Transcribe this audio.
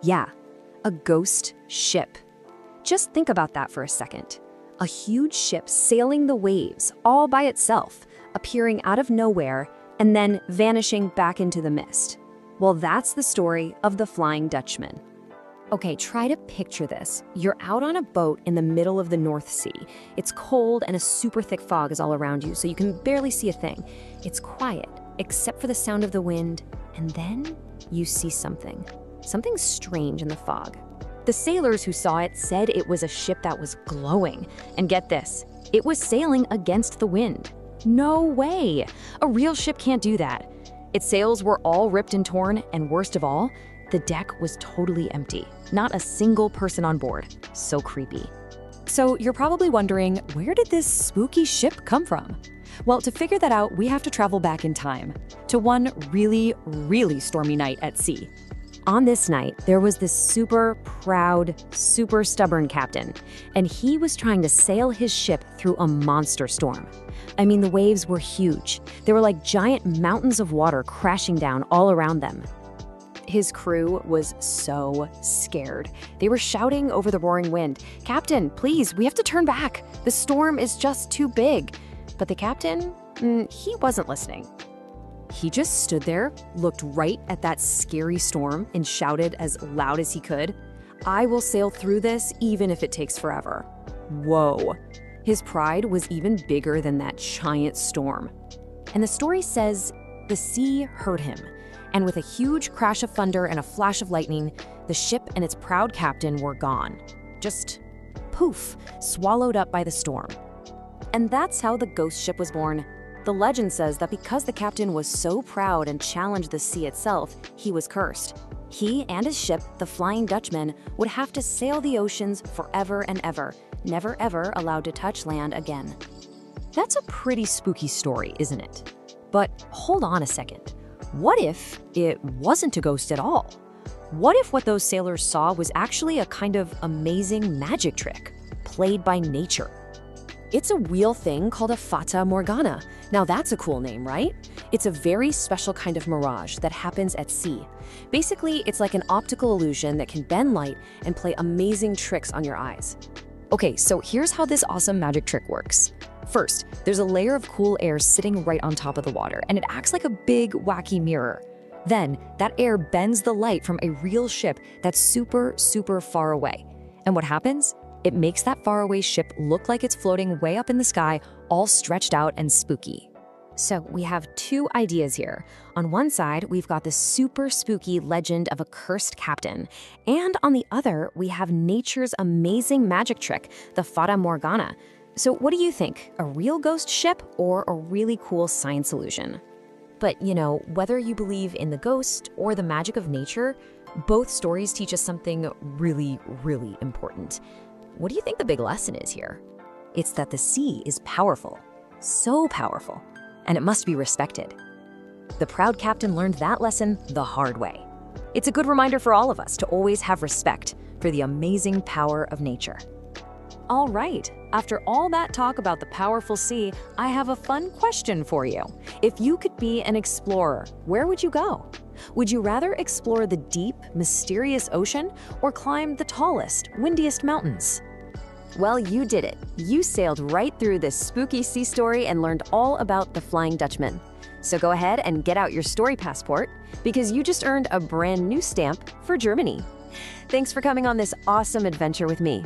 Yeah, a ghost ship. Just think about that for a second. A huge ship sailing the waves all by itself, appearing out of nowhere and then vanishing back into the mist. Well, that's the story of the Flying Dutchman. Okay, try to picture this. You're out on a boat in the middle of the North Sea. It's cold and a super thick fog is all around you, so you can barely see a thing. It's quiet, except for the sound of the wind, and then you see something. Something strange in the fog. The sailors who saw it said it was a ship that was glowing. And get this, it was sailing against the wind. No way! A real ship can't do that. Its sails were all ripped and torn, and worst of all, the deck was totally empty. Not a single person on board. So creepy. So you're probably wondering, where did this spooky ship come from? Well, to figure that out, we have to travel back in time to one really, really stormy night at sea. On this night, there was this super proud, super stubborn captain, and he was trying to sail his ship through a monster storm. I mean, the waves were huge. They were like giant mountains of water crashing down all around them. His crew was so scared. They were shouting over the roaring wind, "Captain, please, we have to turn back. The storm is just too big." But the captain, he wasn't listening. He just stood there, looked right at that scary storm, and shouted as loud as he could, "I will sail through this even if it takes forever." Whoa. His pride was even bigger than that giant storm. And the story says the sea heard him, and with a huge crash of thunder and a flash of lightning, the ship and its proud captain were gone. Just poof, swallowed up by the storm. And that's how the ghost ship was born. The legend says that because the captain was so proud and challenged the sea itself, he was cursed. He and his ship, the Flying Dutchman, would have to sail the oceans forever and ever, never ever allowed to touch land again. That's a pretty spooky story, isn't it? But hold on a second. What if it wasn't a ghost at all? What if what those sailors saw was actually a kind of amazing magic trick, played by nature? It's a real thing called a Fata Morgana. Now that's a cool name, right? It's a very special kind of mirage that happens at sea. Basically, it's like an optical illusion that can bend light and play amazing tricks on your eyes. Okay, so here's how this awesome magic trick works. First, there's a layer of cool air sitting right on top of the water, and it acts like a big, wacky mirror. Then, that air bends the light from a real ship that's super, super far away. And what happens? It makes that faraway ship look like it's floating way up in the sky, all stretched out and spooky. So we have two ideas here. On one side, we've got the super spooky legend of a cursed captain. And on the other, we have nature's amazing magic trick, the Fata Morgana. So what do you think? A real ghost ship or a really cool science illusion? But, you know, whether you believe in the ghost or the magic of nature, both stories teach us something really, really important. What do you think the big lesson is here? It's that the sea is powerful, so powerful, and it must be respected. The proud captain learned that lesson the hard way. It's a good reminder for all of us to always have respect for the amazing power of nature. All right, after all that talk about the powerful sea, I have a fun question for you. If you could be an explorer, where would you go? Would you rather explore the deep, mysterious ocean or climb the tallest, windiest mountains? Well, you did it. You sailed right through this spooky sea story and learned all about the Flying Dutchman. So go ahead and get out your story passport because you just earned a brand new stamp for Germany. Thanks for coming on this awesome adventure with me.